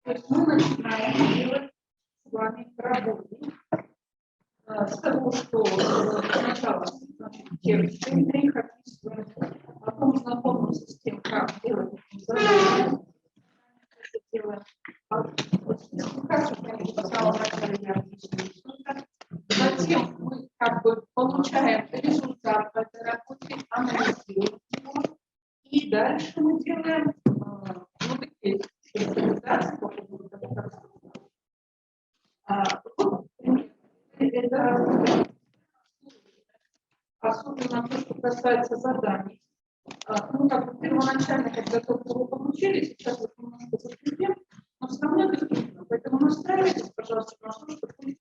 То есть мы начинаем делать с вами работу с того, что сначала текст, их описываем, потом знакомимся с тем, как делать задание. Затем мы как бы получаем результат этой работы, анализируем его, и дальше мы делаем такие рекомендации по поводу того, как это особенно то, что касается заданий. Ну, как бы первоначально, когда только вы получили, сейчас вот немножко закрепим, но все равно это трудно. Поэтому настраивайтесь, пожалуйста, на то, что будет.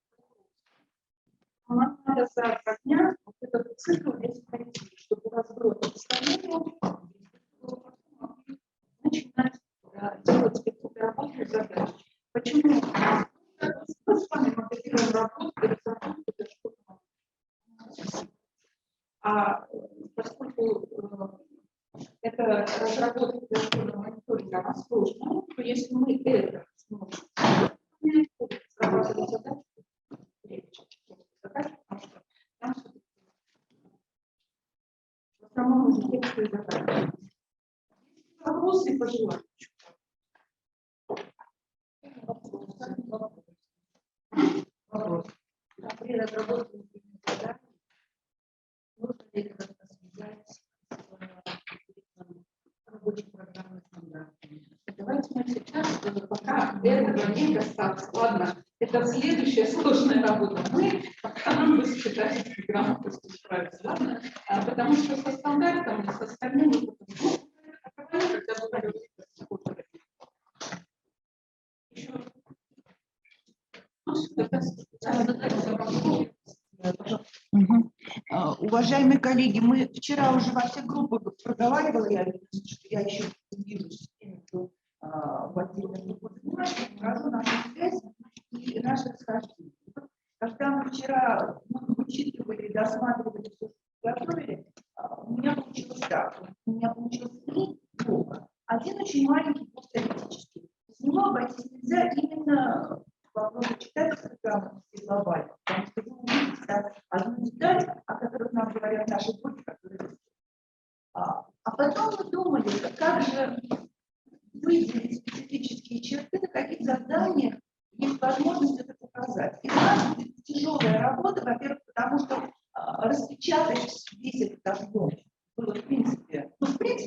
Нам надо за 2 дня вот этот цикл весь пройти, чтобы у вас было представление, начинать делать какие-то работы и задачи. Почему? Мы с вами моделируем работу, разработку, это что-то. А поскольку это разработка для мониторинга, она сложная, то если мы это сможем разрабатывать задачу, потому что там в основном уже текстовые задачи. Вопросы и пожелания. Вопрос. При разработке заданий нужно ли как-то связать с рабочей программой стандартами? Давайте мы сейчас, пока этого недостаточно, ладно, это следующая сложная работа. Мы пока нам бы с читательской грамотностью справиться, ладно? Потому что со стандартами, с остальными, Уважаемые коллеги, мы вчера уже во всех группах проговаривали, я еще не вижу с теми, кто в отдельных группах занимается, покажу нашу связь и наше расхождение. Когда мы вчера вычитывали, досматривали все, что готовили, у меня получилось так. У меня получилось 3 блока. Один очень маленький, теоретический. С него обойтись нельзя именно вопросы читательской грамотности глобально. Потому что вы увидите одну деталь, о которой нам говорят наши боги, которые... А потом мы думали, как же выделить специфические черты, на каких заданиях есть возможность это показать. И у нас будет тяжелая работа, во-первых, потому что распечатать весь этот объем было, в принципе,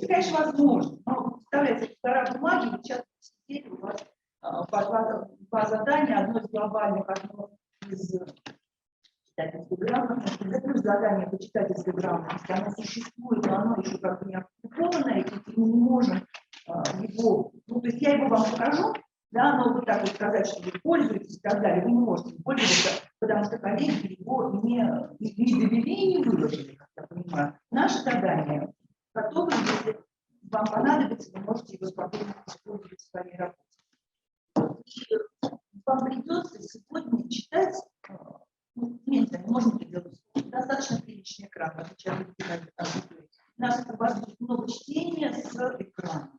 конечно, возможно, но представляете, 2 бумаги, печатать сидели, у вас два задания, одно из глобальных, одно из читательской грамотности. Это задание по читательской грамотности, оно существует, но оно еще как бы не опубликовано, и мы не можем его, ну, то есть я его вам покажу, да, но вот так вот сказать, что вы пользуетесь и так далее, вы не можете пользоваться, потому что коллеги его не довели и не выложили, как я понимаю. Наше задание готово, если вам понадобится, вы можете его спокойно использовать в своей работе. И вам придется сегодня читать, можно это делать, достаточно приличный экран, в отличие от аудитории. У нас у вас будет много чтения с экрана.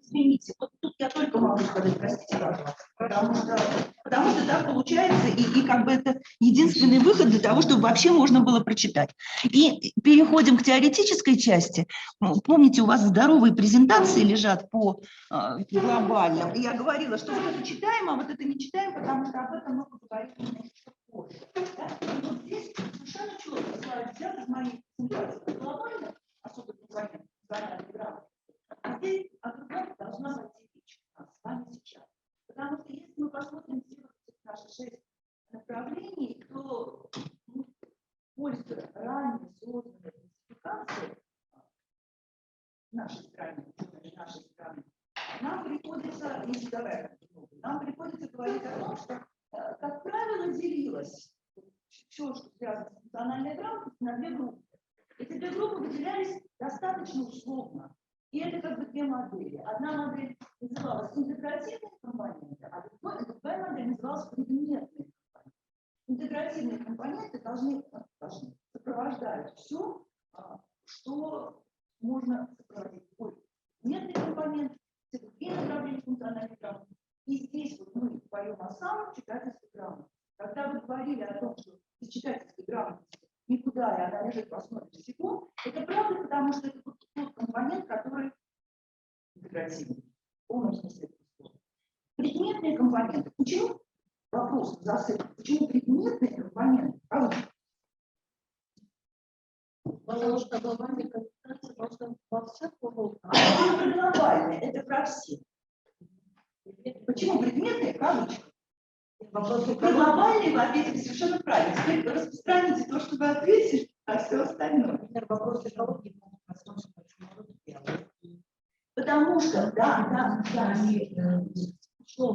Извините, вот тут я только могу сказать, простите, пожалуйста, потому что так получается, и как бы это единственный выход для того, чтобы вообще можно было прочитать. И переходим к теоретической части. Помните, у вас здоровые презентации лежат по глобальным. И я говорила, что вот это читаем, а вот это не читаем, потому что об этом мы поговорим немножко позже. Да? Вот здесь совершенно четко слайд взят из моей презентации глобально, особо глобально, а здесь о другом должна пойти речь у нас с вами сейчас. Потому что если мы посмотрим все наши 6 направлений, то пользуясь ранее созданной классификацией нашей страны, нам приходится, нам приходится говорить о том, что, как правило, делилось все, что связано с функциональной грамотностью, на 2 группы. Эти 2 группы выделялись достаточно условно. И это как бы 2 модели. Одна модель называлась интегративные компоненты, а другая модель называлась предметные компоненты. Интегративные компоненты должны сопровождать все, что можно сопроводить. Предметный компонент Две направления функциональной грамотности. И здесь вот мы говорим о самом читательской грамотности. Когда вы говорили о том, что из читательской грамотности никуда, и она лежит в основе всего, это правда, потому что это тот компонент, который интегративный, в полном смысле этого слова. Предметные компоненты. Почему? Вопрос засыпан. Почему предметные компоненты? Потому что глобальная концентрация просто во всех уровнях. Это глобальное, это про все. Почему предметные? Кавычка. Про глобальные вы ответили совершенно правильно. Теперь вы распространите то, что вы ответили, а все остальное. Вопрос экологии. Потому что, да,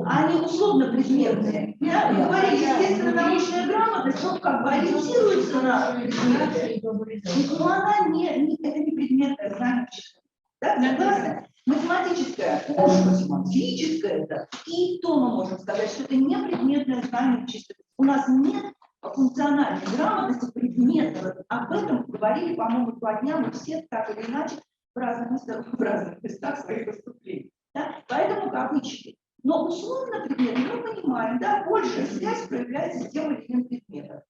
они условно предметные. Я говорю, естественно, научная грамотность, ну, как бы ориентируется на предметы. Но она это не предметное знание. Да, согласны? Математическое, физическое это. И то мы можем сказать, что это не предметное знание чисто. У нас нет функциональной грамотности предметного. Об этом говорили, по-моему, 2 дня мы все так или иначе в разных местах своих выступлений. Да? Поэтому кавычки. Но условно предметы мы понимаем, да, большая связь проявляется с тем или иным предметом.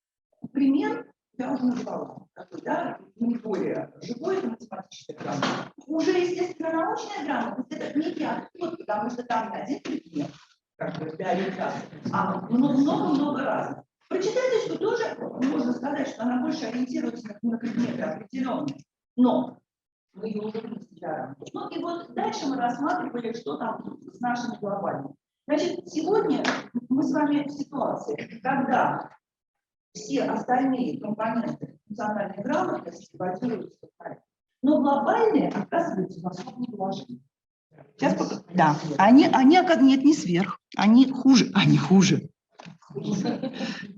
Пример я уже назвала, такой, да, не более живой, это математическая грамотность. Уже, естественно, научная грамотность это некий отход, потому что там не один предмет, как бы для ориентации, а много-много разных. Про читательскую тоже можно сказать, что она больше ориентируется на предметы определенные, но мы ее уже видели. Ну и вот дальше мы рассматривали, что там с нашими глобальными. Значит, сегодня мы с вами в ситуации, когда все остальные компоненты функциональной грамотности базируются на этом. Но глобальные оказываются в особом положении. Сейчас пока. Да, они нет, не сверх, они хуже,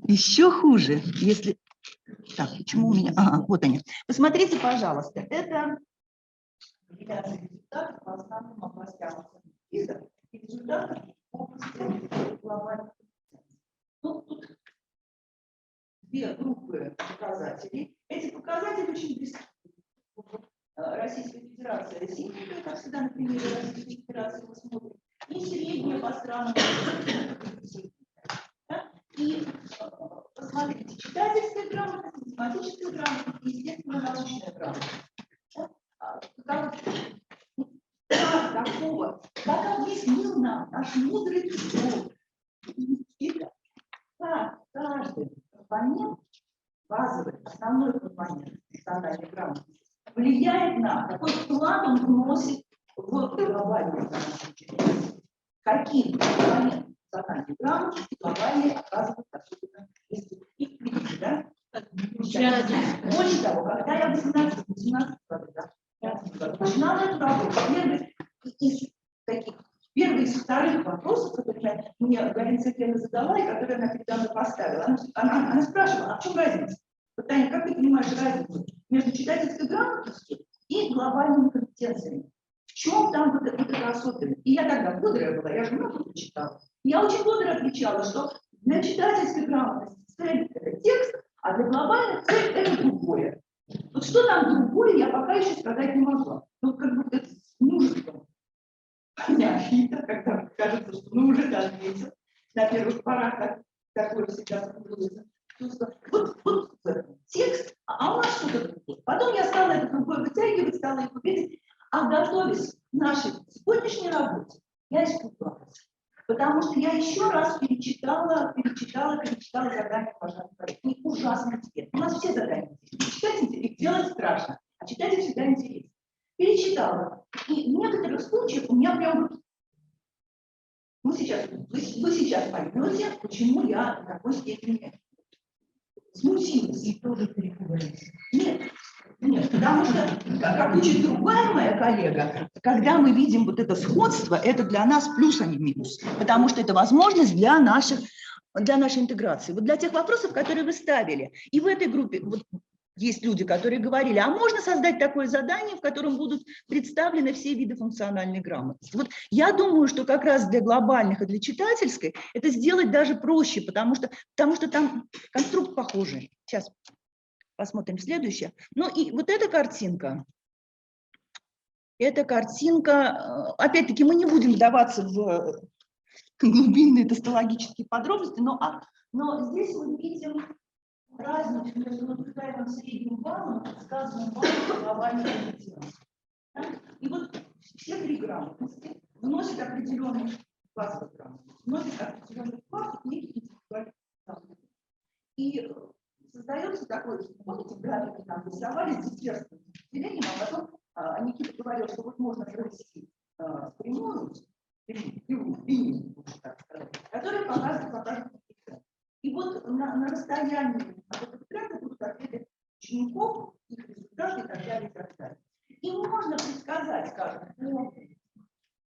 Еще хуже, если. Так, почему у меня. Ага, вот они. Посмотрите, пожалуйста, это результаты по основным областям и результаты в области глобальных компетенций. Ну, тут 2 группы показателей. Эти показатели очень близки. Российская Федерация синенькая, как всегда на примере Российской Федерации мы смотрим, и средняя по странам. Да? И посмотрите, читательская грамотность, математическая грамотность и, естественно, научная грамотность. Как объяснил нам наш мудрый психолог, как каждый компонент, базовый, основной компонент функциональной грамотности, влияет на какой вклад он вносит в глобальную грамотность. Какие компоненты функциональной грамотности глобальные оказывают особенно их видите, да? Больше того, когда я 18 годах начинала эту работу, первый из вторых вопросов, которые мне Галина Сергеевна задала, и которые она передо мной поставила, она спрашивала, а в чем разница? Таня, как ты понимаешь разницу между читательской грамотностью и глобальными компетенциями? В чем там вот это особенность? И я тогда бодрая была, я же много читала. Я очень бодро отвечала, что для читательской грамотности цель – это текст, а для глобальных цель – это другое. Вот что там другое, я пока еще сказать не могла. Ну, как будто это с мужеством. Неофита, когда кажется, что ну уже ответил на первых порах, как такое всегда становится. Вот текст, а у нас что-то другое. Потом я стала это другое вытягивать, стала их увидеть, а готовясь к нашей сегодняшней работе, я испугалась. Потому что я еще раз перечитала задание пожалуйста. И ужасно интересно. У нас все задания интересны. Читать их делать страшно, а читать их всегда интересно. Перечитала. И в некоторых случаях у меня прям вы сейчас поймете, почему я в такой степени смутилась. И тоже перепугалась. Нет, потому что, как учит другая моя коллега, когда мы видим вот это сходство, это для нас плюс, а не минус. Потому что это возможность для нашей интеграции. Вот для тех вопросов, которые вы ставили. И в этой группе вот, есть люди, которые говорили, а можно создать такое задание, в котором будут представлены все виды функциональной грамотности. Вот я думаю, что как раз для глобальных и для читательской это сделать даже проще, потому что там конструкт похожий. Сейчас посмотрим следующее. Ну и вот эта картинка, эта картинка, опять-таки, мы не будем вдаваться в глубинные тестологические подробности, но здесь мы видим разницу между наблюдаемым средним баллом и сказанным баллом глобальной компетенции. И вот все три грамотности вносят определенный класс грамотности, вносят определенный класс неких интеллектуальных навыков. И создается такой, помните, графики там рисовали с дисперсным делением, а потом Никита говорил, что вот можно провести прямую линию, так сказать, которая показывает. И вот на расстоянии от этого тренда будут ответы учеников, их результаты и так далее, и так далее. И можно предсказать, скажем,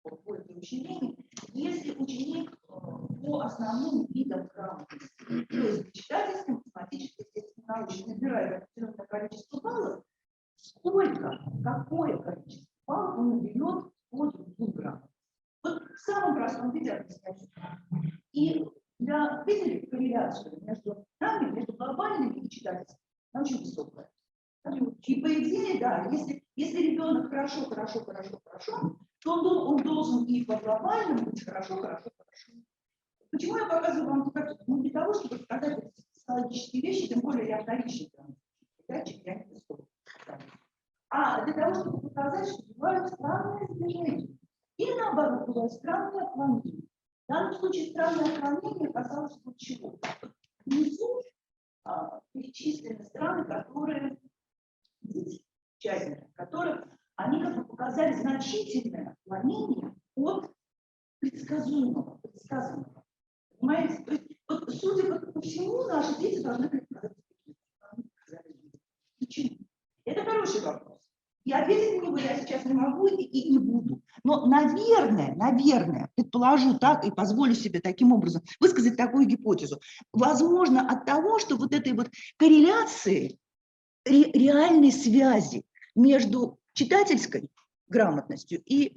по ученикам, если ученик по основным видам грамотности, то есть читательской, математической, естественно, научной, набирает определенное количество баллов, какое количество баллов он наберет по другим грамотам. Вот в самом простом виде объясняю. И видели корреляцию между нами, между глобальными и читательскими? Она очень высокая. И по идее, да, если ребенок хорошо, то он должен и по глобальному быть хорошо. Почему я показываю вам картинку? Ну, для того, чтобы показать психологические вещи, тем более я вторичный передатчик, я не высокий. А для того, чтобы показать, что бывают странные движения. Или наоборот, бывают странные отклонения. В данном случае странное отклонение касалось вот чего? Внизу перечислены страны, которые которые они как бы показали значительное отклонение от предсказуемого. Понимаете? То есть, вот, судя по всему, наши дети должны предсказать. Почему? Это хороший вопрос. И ответить на него я сейчас не могу и не буду. Но, наверное, предположу так и позволю себе таким образом высказать такую гипотезу. Возможно, от того, что вот этой вот корреляции, реальной связи между читательской грамотностью и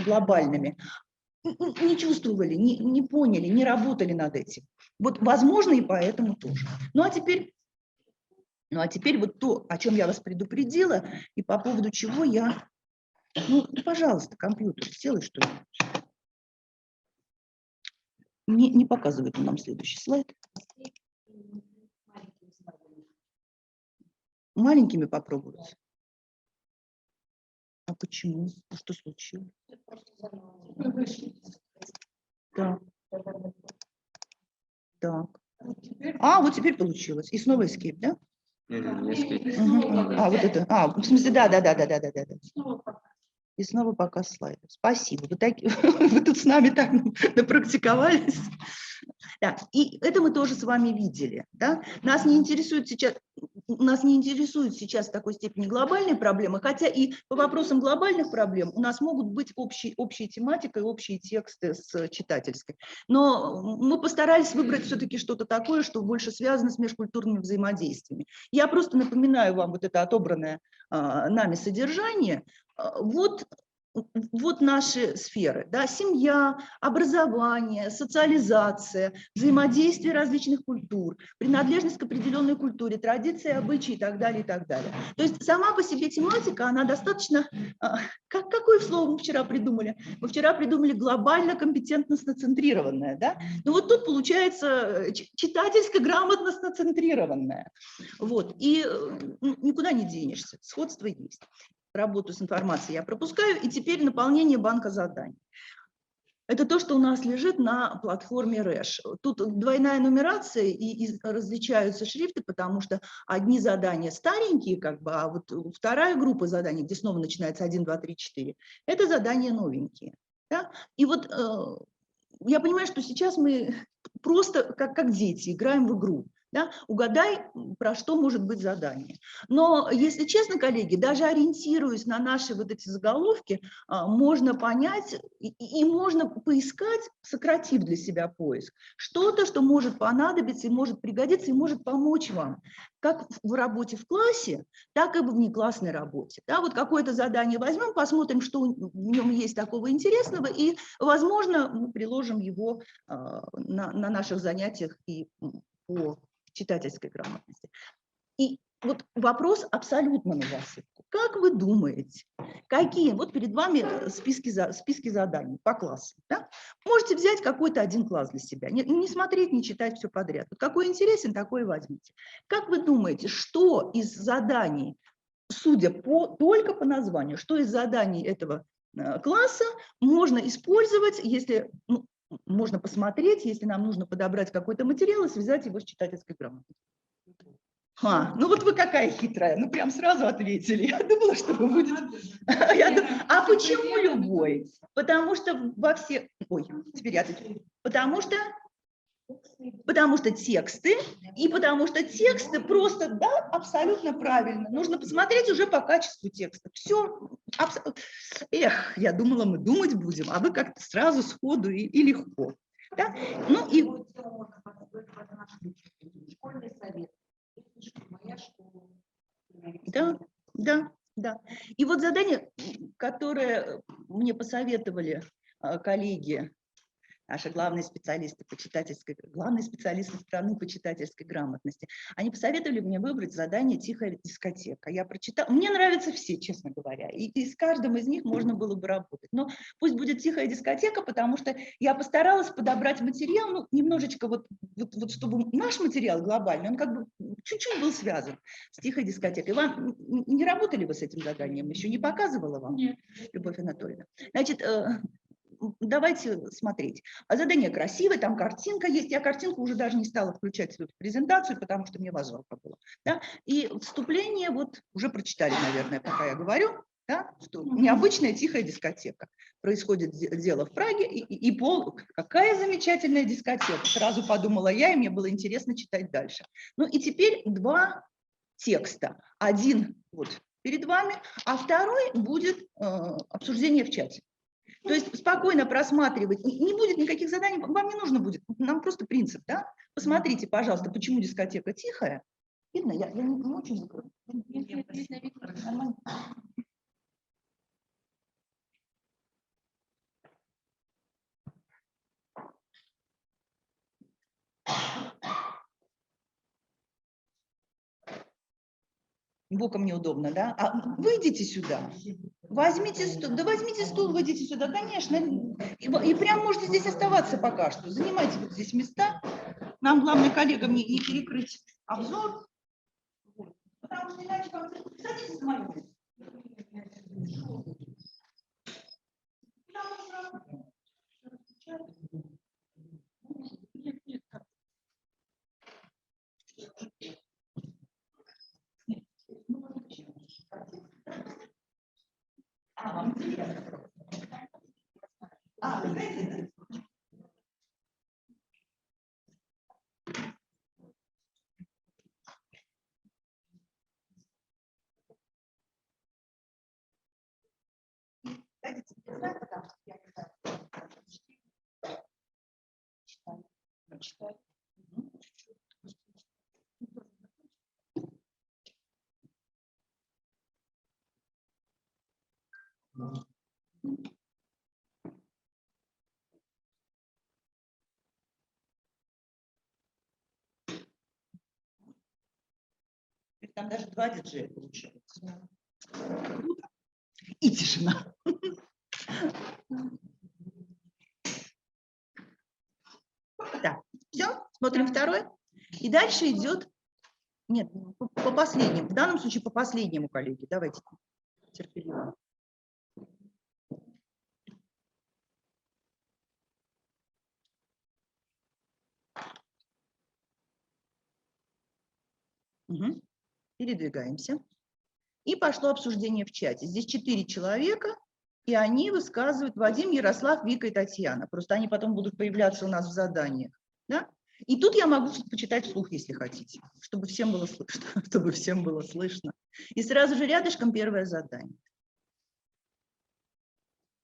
глобальными не чувствовали, не поняли, не работали над этим. Вот, возможно, и поэтому тоже. Ну, а теперь вот то, о чем я вас предупредила, и по поводу чего я... Ну, пожалуйста, компьютер, сделай что-нибудь. Не показывает нам следующий слайд. Маленькими попробовать. А почему? Что случилось? Так. Вот теперь получилось. И снова escape, да? Вот это. В смысле, да. И снова показ слайдов. Спасибо. Вы тут с нами так напрактиковались. Да. И это мы тоже с вами видели. Да? Нас не интересует сейчас в такой степени глобальные проблемы, хотя и по вопросам глобальных проблем у нас могут быть общая тематика и общие тексты с читательской. Но мы постарались выбрать все-таки что-то такое, что больше связано с межкультурными взаимодействиями. Я просто напоминаю вам вот это отобранное нами содержание. Вот наши сферы, да, семья, образование, социализация, взаимодействие различных культур, принадлежность к определенной культуре, традиции, обычаи и так далее, и так далее. То есть сама по себе тематика, она достаточно... Какое слово мы вчера придумали? Мы вчера придумали глобально компетентностно-центрированное, да? Ну вот тут получается читательско-грамотностно-центрированное. Вот, и никуда не денешься, сходство есть. Работу с информацией я пропускаю, и теперь наполнение банка заданий. Это то, что у нас лежит на платформе Рэш. Тут двойная нумерация, и различаются шрифты, потому что одни задания старенькие, а вот вторая группа заданий, где снова начинается 1, 2, 3, 4, это задания новенькие. Да? И вот я понимаю, что сейчас мы просто как дети играем в игру. Да? Угадай, про что может быть задание. Но, если честно, коллеги, даже ориентируясь на наши вот эти заголовки, можно понять и можно поискать, сократив для себя поиск, что-то, что может понадобиться и может пригодиться, и может помочь вам как в работе в классе, так и в внеклассной работе. Да? Вот какое-то задание возьмем, посмотрим, что в нем есть такого интересного, и, возможно, мы приложим его на наших занятиях и по читательской грамотности. И вот вопрос абсолютно на засыпку. Как вы думаете, какие, вот перед вами списки заданий по классам, да? Можете взять какой-то один класс для себя, не смотреть, не читать все подряд. Вот какой интересен, такой возьмите. Как вы думаете, что из заданий, судя только по названию, что из заданий этого класса можно использовать, если можно посмотреть, если нам нужно подобрать какой-то материал и связать его с читательской грамотой? Ну вот вы какая хитрая, ну прям сразу ответили. Я думала, что вы будете... А почему любой? Потому что во все... Ой, теперь я отвечу. Потому что тексты, и потому что тексты просто, да, абсолютно правильно. Нужно посмотреть уже по качеству текста. Все. Эх, я думала, мы думать будем, а вы как-то сразу сходу и легко. Да? Ну и... Школьный совет. Моя школа. Да. И вот задание, которое мне посоветовали коллеги, наши главные специалисты главные специалисты страны по читательской грамотности, они посоветовали мне выбрать задание «Тихая дискотека». Я прочитала, мне нравятся все, честно говоря, и с каждым из них можно было бы работать. Но пусть будет «Тихая дискотека», потому что я постаралась подобрать материал, ну, немножечко вот чтобы наш материал глобальный, он как бы чуть-чуть был связан с «Тихой дискотекой». Вам не работали вы с этим заданием? Еще не показывала вам? Нет. Любовь Анатольевна. Значит, давайте смотреть. Задание красивое, там картинка есть. Я картинку уже даже не стала включать в свою презентацию, потому что мне вас жалко было. Да? И вступление вот уже прочитали, наверное, пока я говорю, да? Что необычная тихая дискотека. Происходит дело в Праге, и какая замечательная дискотека. Сразу подумала я, и мне было интересно читать дальше. Ну и теперь два текста. Один вот перед вами, а второй будет обсуждение в чате. То есть спокойно просматривать, не будет никаких заданий, вам не нужно будет, нам просто принцип, да? Посмотрите, пожалуйста, почему дискотека тихая. Видно, я не очень закрою. Нормально. Боком неудобно, да? А выйдите сюда. Возьмите стул, выйдите сюда, конечно. И прям можете здесь оставаться пока что. Занимайте вот здесь места. Нам, главное, коллегам не перекрыть обзор. Потому что иначе вам... Садитесь на мою. Вам интересно? Вы знаете, потому что я читаю. Там даже два диджея получается. И тишина. Так, все, смотрим второй. И дальше идет, нет, по последнему, в данном случае по последнему, коллеги. Давайте терпеливо. Угу. Передвигаемся. И пошло обсуждение в чате. Здесь 4 человека, и они высказывают Вадим, Ярослав, Вика и Татьяна. Просто они потом будут появляться у нас в заданиях. Да? И тут я могу почитать вслух, если хотите, чтобы всем было слышно. И сразу же рядышком первое задание.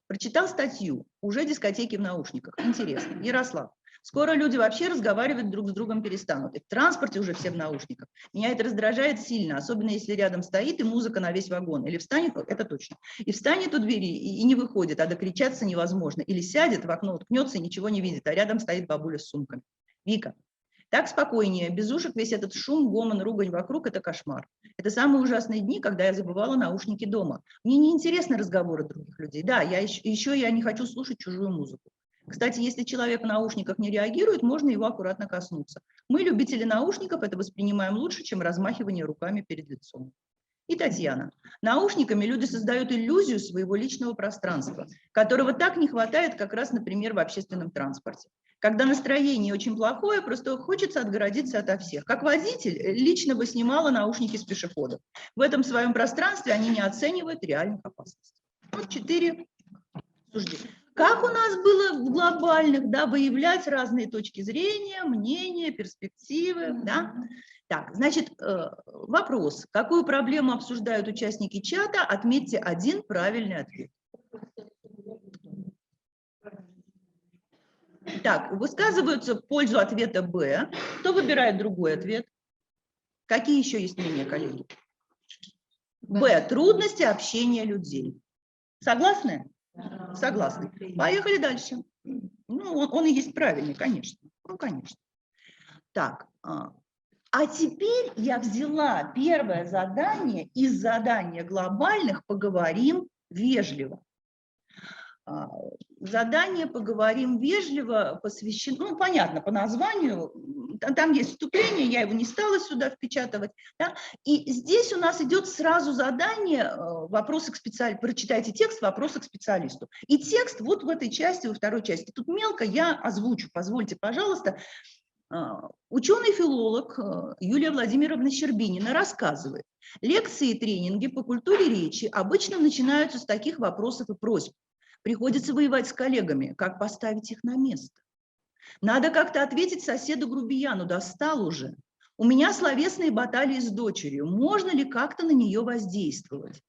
Прочитал статью «Уже дискотеки в наушниках». Интересно. Ярослав. Скоро люди вообще разговаривать друг с другом перестанут. И в транспорте уже все в наушниках. Меня это раздражает сильно, особенно если рядом стоит и музыка на весь вагон. Или встанет, это точно, и встанет у двери и не выходит, а докричаться невозможно. Или сядет, в окно уткнется и ничего не видит, а рядом стоит бабуля с сумками. Вика. Так спокойнее, без ушек весь этот шум, гомон, ругань вокруг – это кошмар. Это самые ужасные дни, когда я забывала наушники дома. Мне не интересны разговоры других людей. Да, еще я не хочу слушать чужую музыку. Кстати, если человек в наушниках не реагирует, можно его аккуратно коснуться. Мы, любители наушников, это воспринимаем лучше, чем размахивание руками перед лицом. И Татьяна. Наушниками люди создают иллюзию своего личного пространства, которого так не хватает как раз, например, в общественном транспорте. Когда настроение очень плохое, просто хочется отгородиться ото всех. Как водитель лично бы снимала наушники с пешеходов. В этом своем пространстве они не оценивают реальных опасностей. Вот 4 суждения. Как у нас было в глобальных, да, выявлять разные точки зрения, мнения, перспективы, да? Так, значит, вопрос. Какую проблему обсуждают участники чата? Отметьте один правильный ответ. Так, высказываются в пользу ответа Б. Кто выбирает другой ответ? Какие еще есть мнения, коллеги? Б. Трудности общения людей. Согласны? Согласны. Поехали дальше. Ну, он и есть правильный, конечно. Ну, конечно. Так, а теперь я взяла первое задание из задания глобальных «Поговорим вежливо». Задание «Поговорим вежливо» посвящено, ну, понятно, по названию, там есть вступление, я его не стала сюда впечатывать, да? И здесь у нас идет сразу задание, вопросы к специалисту, прочитайте текст, вопросы к специалисту. И текст вот в этой части, во второй части. Тут мелко я озвучу, позвольте, пожалуйста. Ученый-филолог Юлия Владимировна Щербинина рассказывает, лекции и тренинги по культуре речи обычно начинаются с таких вопросов и просьб. Приходится воевать с коллегами, как поставить их на место. Надо как-то ответить соседу-грубияну, достал уже. У меня словесные баталии с дочерью, можно ли как-то на нее воздействовать?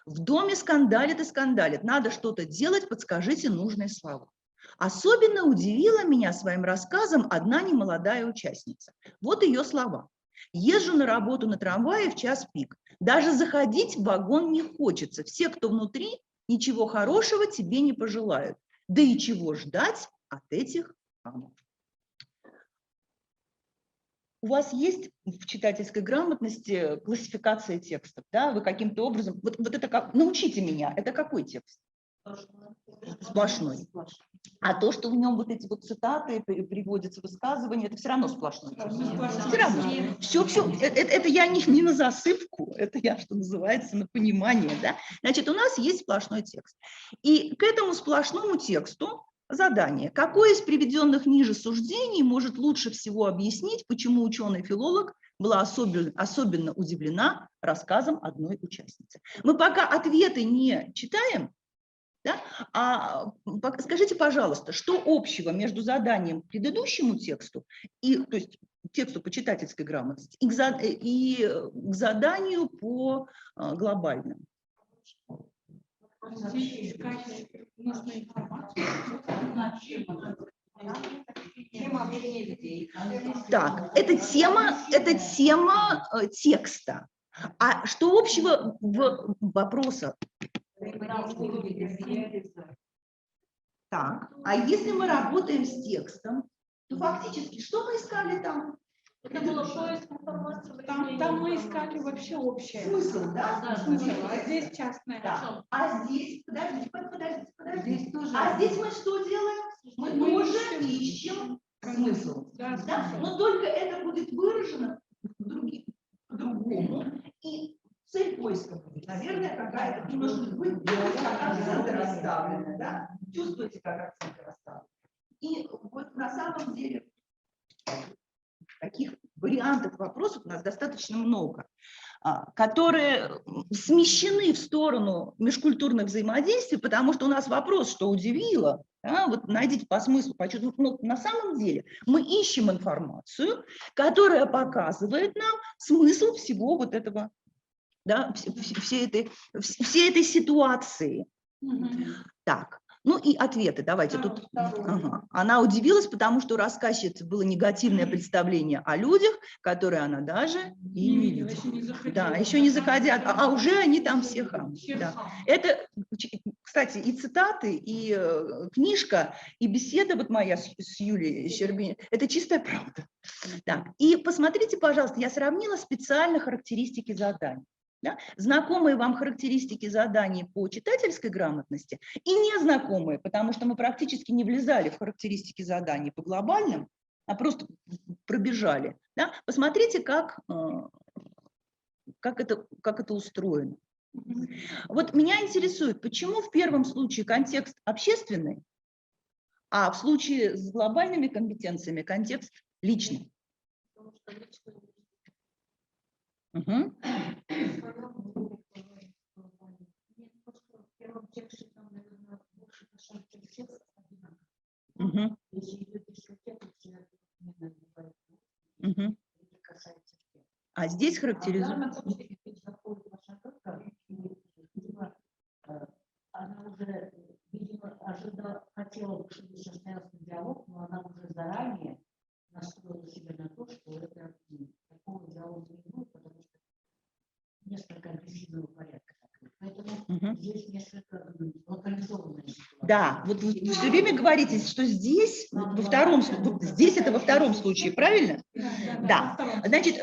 В доме скандалит и скандалит, надо что-то делать, подскажите нужные слова. Особенно удивила меня своим рассказом одна немолодая участница. Вот ее слова. Езжу на работу на трамвае в час пик. Даже заходить в вагон не хочется. Все, кто внутри, ничего хорошего тебе не пожелают. Да и чего ждать от этих хамов? У вас есть в читательской грамотности классификация текстов? Да? Вы каким-то образом... Вот это как... Научите меня. Это какой текст? Сплошной. А то, что в нем вот эти вот цитаты приводятся, высказывания, это все равно сплошной. Все равно. Все. Это я не на засыпку, это я, что называется, на понимание. Да? Значит, у нас есть сплошной текст. И к этому сплошному тексту задание. Какое из приведенных ниже суждений может лучше всего объяснить, почему ученый-филолог была особенно удивлена рассказом одной участницы? Мы пока ответы не читаем, да? А скажите, пожалуйста, что общего между заданием к предыдущему тексту, то есть тексту по читательской грамотности, и к заданию по глобальным? Так, это тема текста. А что общего в вопросах? Так, а если мы работаем с текстом, то фактически что мы искали там? Это было поиск информации. Там мы искали вообще общее. Смысл, да? Смысл, а здесь частное. Да. А здесь, подождите. Здесь тоже. А здесь мы что делаем? Мы тоже ищем смысл. Да, Да? Но только это будет выражено по-другому. И цель поиска будет, наверное, какая-то немножко будет, как акценты расставлены, да? Чувствуете, как акценты расставлены. И вот на самом деле таких вариантов вопросов у нас достаточно много, которые смещены в сторону межкультурных взаимодействий, потому что у нас вопрос, что удивило, да, вот найдите по смыслу, почувствовать. Но на самом деле мы ищем информацию, которая показывает нам смысл всего вот этого, да, всей этой ситуации. Так, Ну и ответы, давайте тут. Ага. Она удивилась, потому что у рассказчицы было негативное представление о людях, которые она даже и не видела. Да, еще не заходя, а уже они там все хамы. Да. Это, кстати, и цитаты, и книжка, и беседа вот моя с Юлией Щербининой, это чистая правда. Так, и посмотрите, пожалуйста, я сравнила специально характеристики заданий. Да? Знакомые вам характеристики заданий по читательской грамотности и незнакомые, потому что мы практически не влезали в характеристики заданий по глобальным, а просто пробежали. Да? Посмотрите, как это устроено. Вот меня интересует, почему в первом случае контекст общественный, а в случае с глобальными компетенциями контекст личный. Угу. Угу. Угу. А здесь характеризует. Она уже, видимо, хотела, чтобы состоялся диалог, но она уже заранее настроила себя на то, что это такого диалога не будет, потому что несколько агрессивного порядка. Поэтому здесь несколько локализованная ситуация. Да, вот вы все время говорите, что здесь, здесь это во втором случае, правильно? Да. Значит,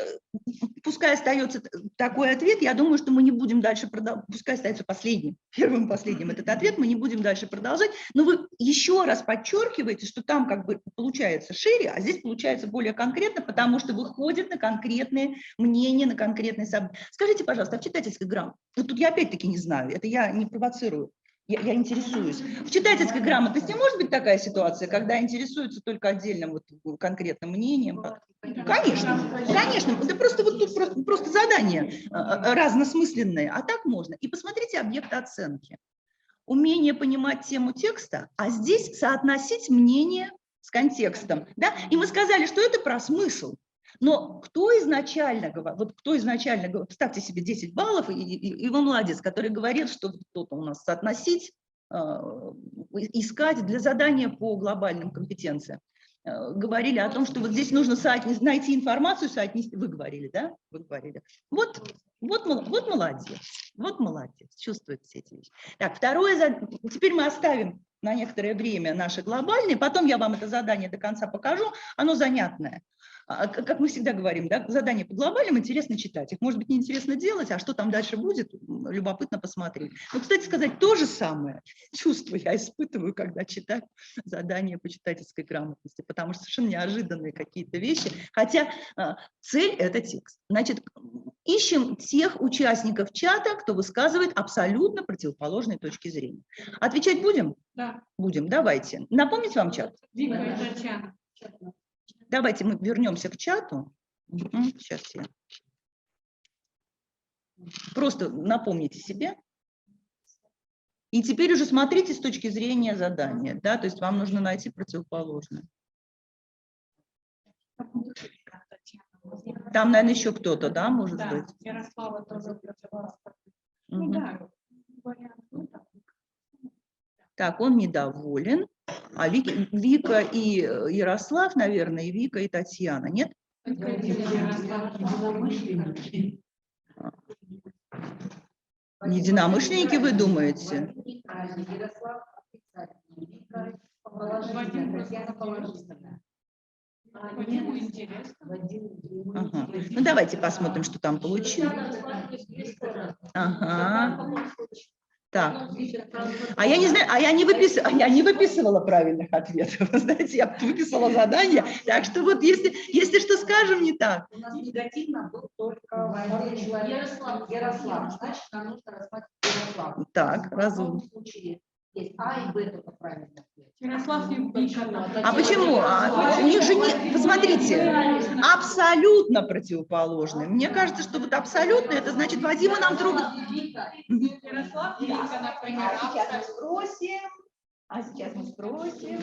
пускай остается такой ответ, я думаю, что мы не будем дальше продолжать, пускай остается последним, первым последним этот ответ, мы не будем дальше продолжать, но вы еще раз подчеркиваете, что там как бы получается шире, а здесь получается более конкретно, потому что выходит на конкретные мнения, на конкретные события. Скажите, пожалуйста, а в читательской грамоте, вот тут я опять-таки не знаю, это я не провоцирую, я интересуюсь. В читательской грамотности может быть такая ситуация, когда интересуются только отдельным вот конкретным мнением? Конечно, конечно. Это просто вот тут просто задание разносмысленное, а так можно. И посмотрите объект оценки. Умение понимать тему текста, а здесь соотносить мнение с контекстом. Да? И мы сказали, что это про смысл. Но кто изначально говорит, ставьте себе 10 баллов, и вы молодец, который говорит, что кто-то у нас соотносить, искать для задания по глобальным компетенциям. Говорили о том, что вот здесь нужно найти информацию, соотнести. Вы говорили, да? Вы говорили. Вот молодец, чувствует все эти вещи. Так, второе, теперь мы оставим на некоторое время наши глобальные, потом я вам это задание до конца покажу, оно занятное. Как мы всегда говорим, да, задания по глобальным интересно читать, их может быть неинтересно делать, а что там дальше будет, любопытно посмотреть. Но, кстати сказать, то же самое чувство я испытываю, когда читаю задания по читательской грамотности, потому что совершенно неожиданные какие-то вещи, хотя цель – это текст. Значит, ищем тех участников чата, кто высказывает абсолютно противоположные точки зрения. Отвечать будем? Да. Будем, давайте. Напомнить вам чат? Вика и Татьяна. Давайте мы вернемся к чату. Сейчас я. Просто напомните себе. И теперь уже смотрите с точки зрения задания. Да? То есть вам нужно найти противоположное. Там, наверное, еще кто-то, да, может быть? Ярослава тоже противоположная. Ну да, вариант. Так, он недоволен. А Вика и Ярослав, наверное, и Вика и Татьяна, нет? Единомышленники, вы думаете? Ага. Ну, давайте посмотрим, что там получилось. Ага. Так, а я не знаю, я не выписывала правильных ответов, знаете, я выписала задание, так что вот если что скажем не так. У нас негативно был только Ярослав, значит, нам нужно рассматривать Ярослав. Так, разум. В том случае есть А и Б только правильно. Ярослав и Вика. А почему? У них же не, посмотрите, абсолютно противоположные. Мне кажется, что вот абсолютно, это значит, Вадима нам трогать. Ярослав и Вика, например. Сейчас мы спросим.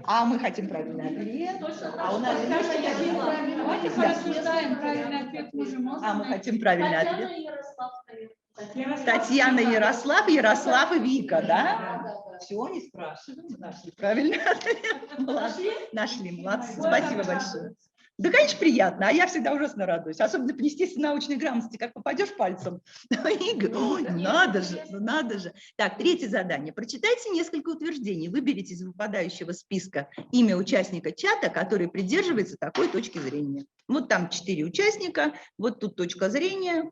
А мы хотим правильный ответ. А у нас Давайте порассуждаем, правильный ответ можем. А мы хотим правильный ответ. Татьяна и Ярослав и Вика, да? все, не спрашиваем. Нашли. Правильно? Нашли, молодцы. Спасибо большое. Да, конечно, приятно, а я всегда ужасно радуюсь. Особенно при естественной научной грамотности, как попадешь пальцем. Ой, надо же, ну надо же. Так, третье задание. Прочитайте несколько утверждений. Выберите из выпадающего списка имя участника чата, который придерживается такой точки зрения. Вот там 4 участника, вот тут точка зрения.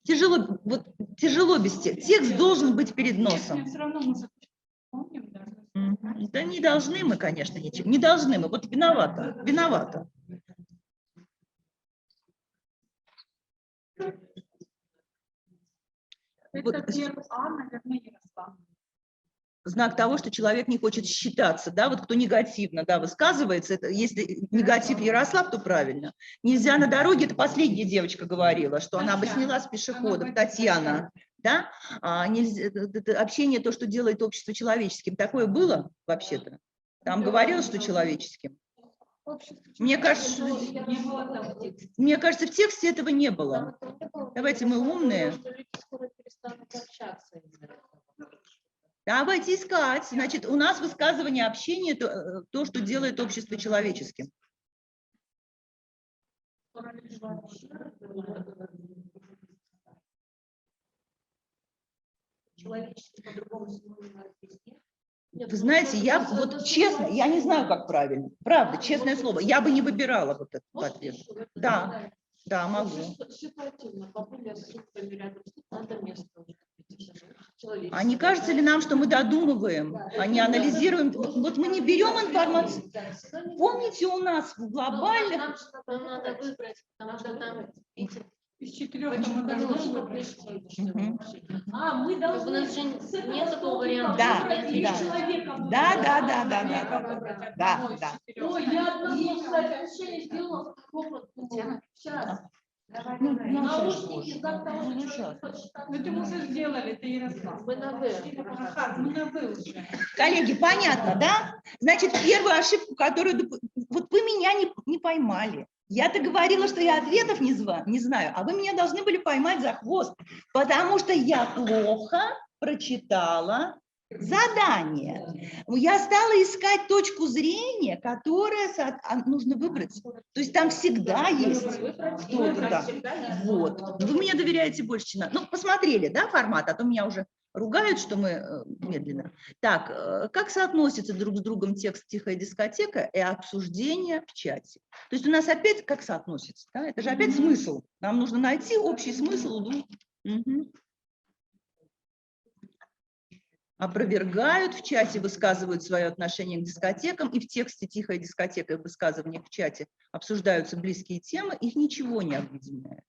Тяжело, вот, тяжело без текста. Текст должен быть перед носом. Все равно мы помним, да. Да не должны мы, конечно, ничего. Не должны мы. Вот виновата. Виновата. Вот. Это первый А, наверное, Ярослав. Знак того, что человек не хочет считаться, да, вот кто негативно, да, высказывается, это, если негатив Ярослав, то правильно. Нельзя на дороге, это последняя девочка говорила, что она бы сняла с пешеходов, Татьяна, да, нельзя, это общение, то, что делает общество человеческим, такое было вообще-то? Там говорилось, что человеческим? Мне кажется, в тексте этого не было. Давайте мы умные. Давайте искать. Значит, у нас высказывание общения то, что делает общество человеческим. Вы знаете, я вот честно, я не знаю, как правильно. Правда, честное слово, я бы не выбирала вот этот ответ. Да, да, могу. А не кажется ли нам, что мы додумываем, а не анализируем? Вот мы не берем информацию. Помните, у нас в глобальных... Надо выбрать, потому что там из 4 мы должны выбрать. Мы должны... у нас же нет такого варианта. Да. Ой, я одно, кстати, ощущение сделала, сейчас. Наушники, знак того, что человек хочет. Это мы уже сделали, это Ярослав. Мы на «вы». Мы на «вы» уже. Коллеги, понятно, да? Значит, первую ошибку, которую... Вот вы меня не поймали. Я-то говорила, что я ответов не знаю, а вы меня должны были поймать за хвост, потому что я плохо прочитала задание. Я стала искать точку зрения, которая нужно выбрать. То есть там всегда есть кто-то. Да. Вот. Вы мне доверяете больше, чем надо. Ну, посмотрели, да, формат, а то меня уже ругают, что мы медленно. Так, как соотносятся друг с другом текст «Тихая дискотека» и обсуждение в чате? То есть у нас опять как соотносится? Да? Это же опять смысл. Нам нужно найти общий смысл. Угу. Опровергают в чате, высказывают свое отношение к дискотекам, и в тексте «Тихая дискотека» и в высказываниях в чате обсуждаются близкие темы, их ничего не объединяет.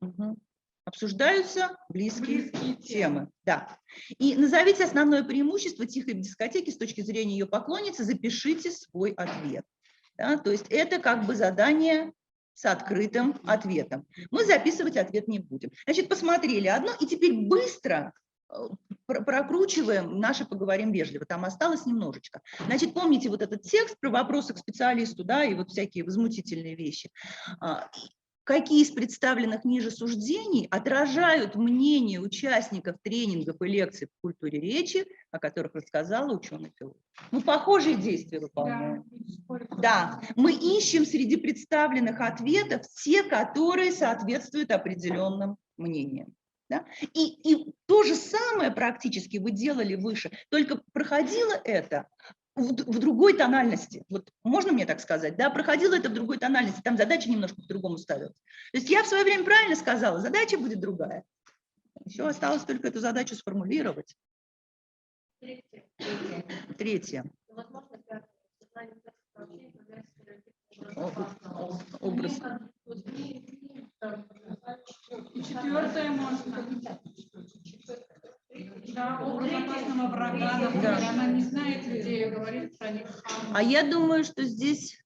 Угу. Обсуждаются близкие темы. Да. И назовите основное преимущество «Тихой дискотеки» с точки зрения ее поклонницы, запишите свой ответ. Да? То есть это как бы задание с открытым ответом. Мы записывать ответ не будем. Значит, посмотрели одно, и теперь быстро прокручиваем наше «Поговорим вежливо». Там осталось немножечко. Значит, помните вот этот текст про вопросы к специалисту, да, и вот всякие возмутительные вещи. Какие из представленных ниже суждений отражают мнение участников тренингов и лекций по культуре речи, о которых рассказала ученый-филолог? Мы похожие действия выполняем. Да, мы ищем среди представленных ответов те, которые соответствуют определенным мнениям. Да? И то же самое практически вы делали выше, только проходило это в другой тональности. Вот можно мне так сказать? Да, проходило это в другой тональности, там задача немножко по-другому ставилась. То есть я в свое время правильно сказала, задача будет другая. Еще осталось только эту задачу сформулировать. Третье. Образ. И 4 можно. Да, образ опасного врага, например, она не знает людей, говорит про них. А я думаю, что здесь...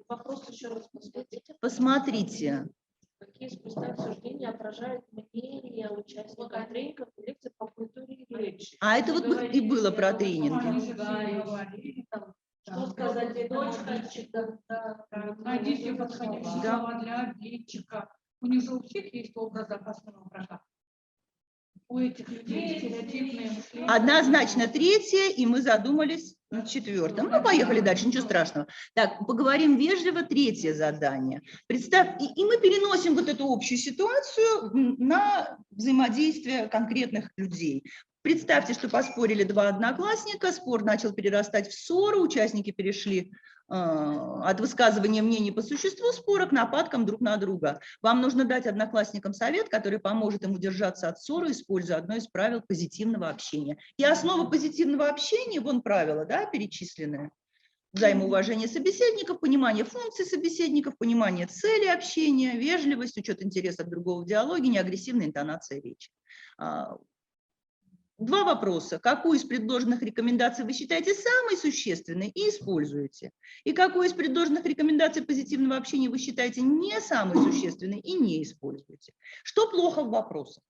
Вопрос еще раз посмотрите. Какие из представленных суждений отражают мнение участников тренингов и лекций по культуре речи? А это вот и было про тренинги. Что сказать обидчика? Найдите подходящие слова для обидчика. У них же у всех есть образ опасного врага. У этих людей стереотипное мышление. Однозначно третье, и мы задумались над четвертым. Ну, поехали дальше, ничего страшного. Так, поговорим вежливо, третье задание. Представь, и мы переносим вот эту общую ситуацию на взаимодействие конкретных людей. Представьте, что поспорили два одноклассника, спор начал перерастать в ссору, участники перешли от высказывания мнений по существу спора к нападкам друг на друга. Вам нужно дать одноклассникам совет, который поможет им удержаться от ссоры, используя одно из правил позитивного общения. И основа позитивного общения, вон правила, да, перечисленные. Взаимоуважение собеседников, понимание функций собеседников, понимание цели общения, вежливость, учет интересов другого в диалоге, неагрессивная интонация речи. Два вопроса. Какую из предложенных рекомендаций вы считаете самой существенной и используете? И какую из предложенных рекомендаций позитивного общения вы считаете не самой существенной и не используете? Что плохо в вопросах?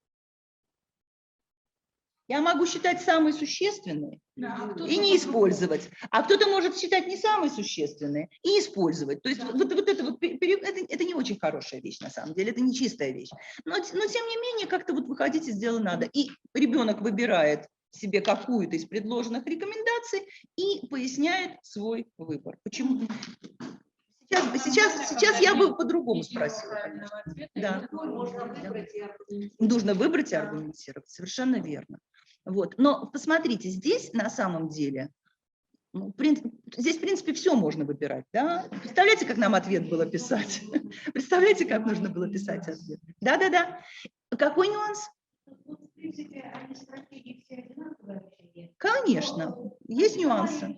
Я могу считать самой существенной и не использовать, а кто-то может считать не самой существенной и использовать. То есть это не очень хорошая вещь на самом деле, это не чистая вещь. Но тем не менее как-то вот выходить из дела надо. И ребенок выбирает себе какую-то из предложенных рекомендаций и поясняет свой выбор. Почему? Сейчас я бы по-другому спросила. Да. Нужно выбрать и аргументировать, совершенно верно. Вот. Но посмотрите, здесь на самом деле, здесь, в принципе, все можно выбирать. Да? Представляете, как нам ответ было писать? Представляете, как нужно было писать ответ? Да. Какой нюанс? Конечно, есть нюансы.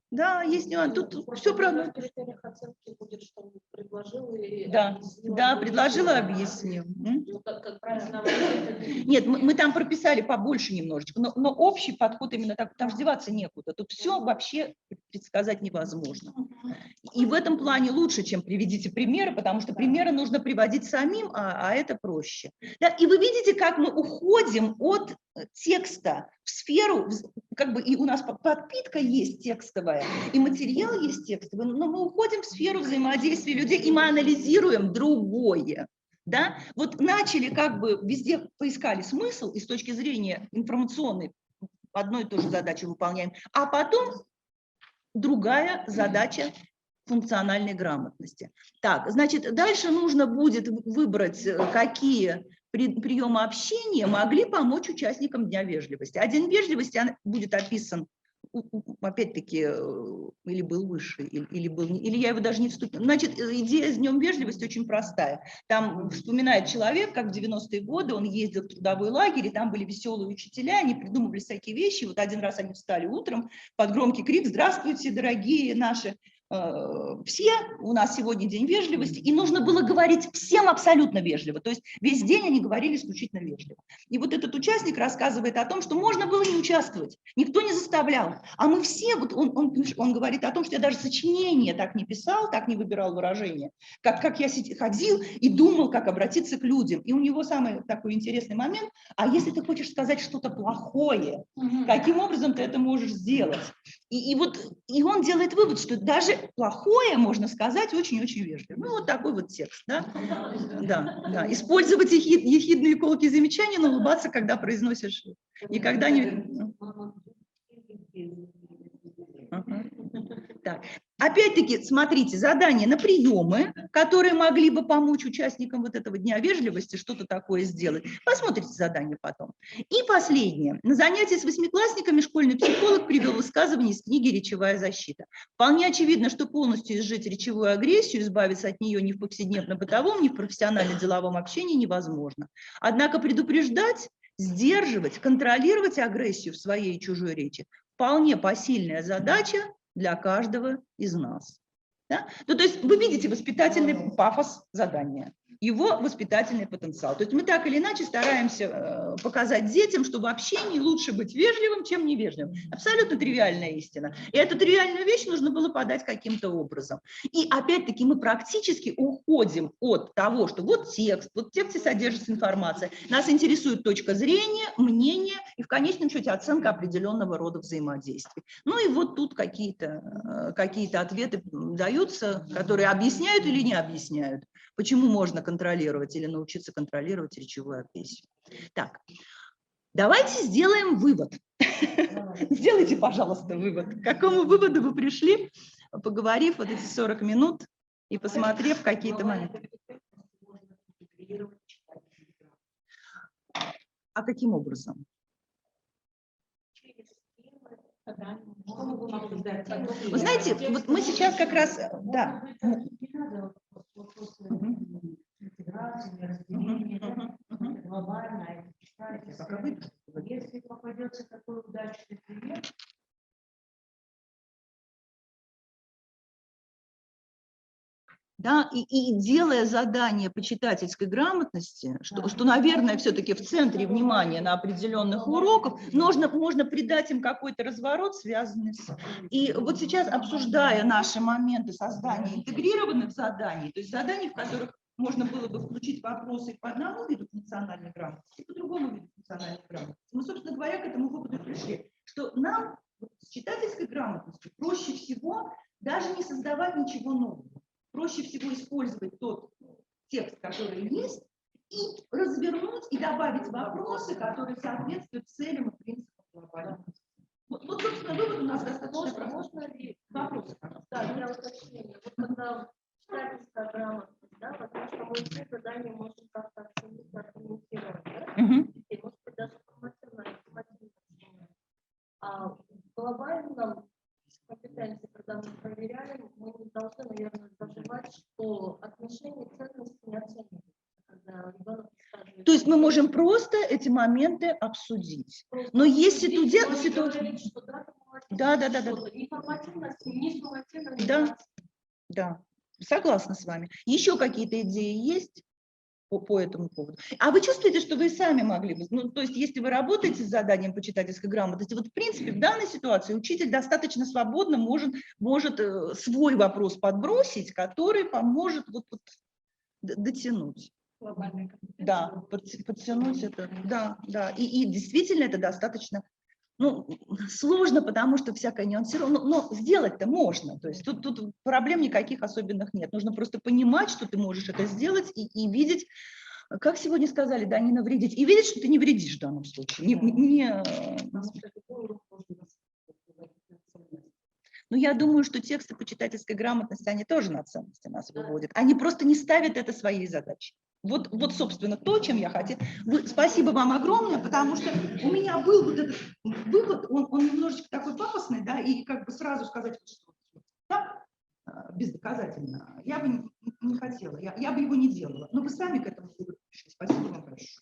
Да, есть нюансы. Тут все правильно. Да, предложила, объяснил. Нет, мы там прописали побольше немножечко, но общий подход именно так, там деваться некуда. Тут все вообще предсказать невозможно. И в этом плане лучше, чем приведите примеры, потому что примеры нужно приводить самим, а это проще. Да, и вы видите, как мы уходим от текста в сферу, как бы и у нас подпитка есть текстовая, и материал есть текстовый, но мы уходим в сферу взаимодействия людей, и мы анализируем другое. Да? Вот начали как бы везде поискали смысл, и с точки зрения информационной одну и ту же задачу выполняем, а потом другая задача функциональной грамотности. Так, значит, дальше нужно будет выбрать, какие приемы общения могли помочь участникам Дня вежливости. А День вежливости будет описан, опять-таки, или был выше, или я его даже не вступила. Значит, идея с Днем вежливости очень простая. Там вспоминает человек, как в 90-е годы он ездил в трудовой лагерь, и там были веселые учителя, они придумывали всякие вещи. Вот один раз они встали утром под громкий крик: «Здравствуйте, дорогие наши все, у нас сегодня день вежливости», и нужно было говорить всем абсолютно вежливо, то есть весь день они говорили исключительно вежливо. И вот этот участник рассказывает о том, что можно было не участвовать, никто не заставлял, а мы все, вот он говорит о том, что я даже сочинение так не писал, так не выбирал выражения, как я ходил и думал, как обратиться к людям. И у него самый такой интересный момент: а если ты хочешь сказать что-то плохое, каким образом ты это можешь сделать? И он делает вывод, что даже плохое можно сказать очень-очень вежливо. Ну, вот такой вот текст. Да? Да. Использовать ехидные колкие замечания, но улыбаться, когда произносишь. Никогда не... Так. Опять-таки, смотрите, задание на приемы, которые могли бы помочь участникам вот этого Дня вежливости что-то такое сделать. Посмотрите задание потом. И последнее. На занятии с восьмиклассниками школьный психолог привел высказывание из книги «Речевая защита». Вполне очевидно, что полностью изжить речевую агрессию, избавиться от нее ни в повседневно-бытовом, ни в профессионально-деловом общении невозможно. Однако предупреждать, сдерживать, контролировать агрессию в своей и чужой речи вполне посильная задача для каждого из нас. Да? Ну, то есть вы видите воспитательный пафос задания, его воспитательный потенциал. То есть мы так или иначе стараемся показать детям, что в общении лучше быть вежливым, чем невежливым. Абсолютно тривиальная истина. И эту тривиальную вещь нужно было подать каким-то образом. И опять-таки мы практически уходим от того, что вот текст, вот в тексте содержится информация, нас интересует точка зрения, мнение и в конечном счете оценка определенного рода взаимодействий. Ну и вот тут какие-то ответы даем. даются, которые объясняют или не объясняют, почему можно контролировать или научиться контролировать речевую агрессию. Так, давайте сделаем вывод. Сделайте, пожалуйста, вывод. К какому выводу вы пришли, поговорив вот эти 40 минут и посмотрев какие-то моменты? А каким образом? Вы знаете, вот мы сейчас как раз, да. Не надо после интеграции, разделения, это глобально, это читательское. Если попадется такой удачный пример, Да, и делая задание по читательской грамотности, что наверное, все-таки в центре внимания на определенных уроках, можно придать им какой-то разворот, связанный с... И вот сейчас, обсуждая наши моменты создания интегрированных заданий, то есть заданий, в которых можно было бы включить вопросы по одному виду функциональной грамотности, и по другому виду функциональной грамотности, мы, собственно говоря, к этому выводу пришли, что нам с читательской грамотностью проще всего даже не создавать ничего нового. Проще всего использовать тот текст, который есть, и развернуть, и добавить вопросы, которые соответствуют целям и принципам глобального. Вот, собственно, вывод у нас достаточно Можно ли вопросы. Да, для уточнения. Вот когда читательская грамотность, да, потому что мы все задания можем как-то оценить, аргументировать, да? И, может быть, даже информативно. А в глобальном компетенции, когда мы проверяем, мы не должны, наверное, забывать, что отношения ценности не оцениваются, когда ребенок рассказывает. То есть мы можем просто эти моменты обсудить. Но если ситуация... Да. Информативность, не суммативность. Да, согласна с вами. Еще какие-то идеи есть по этому поводу? А вы чувствуете, что вы сами могли бы, ну, то есть если вы работаете с заданием по читательской грамотности, вот в принципе в данной ситуации учитель достаточно свободно может свой вопрос подбросить, который поможет вот дотянуть. Да, подтянуть это, да. И действительно это достаточно, ну, сложно, потому что всякое нюансировано, но сделать-то можно. То есть тут проблем никаких особенных нет. Нужно просто понимать, что ты можешь это сделать и видеть, как сегодня сказали, да, не навредить. И видеть, что ты не вредишь в данном случае. Но я думаю, что тексты по читательской грамотности, они тоже на ценности нас выводят. Они просто не ставят это своей задачей. Вот, собственно, то, чем я хотела. Спасибо вам огромное, потому что у меня был вот этот вывод, он немножечко такой пафосный, да, и как бы сразу сказать, что так, бездоказательно, я бы не хотела, я бы его не делала. Но вы сами к этому выводу пришли. Спасибо вам большое.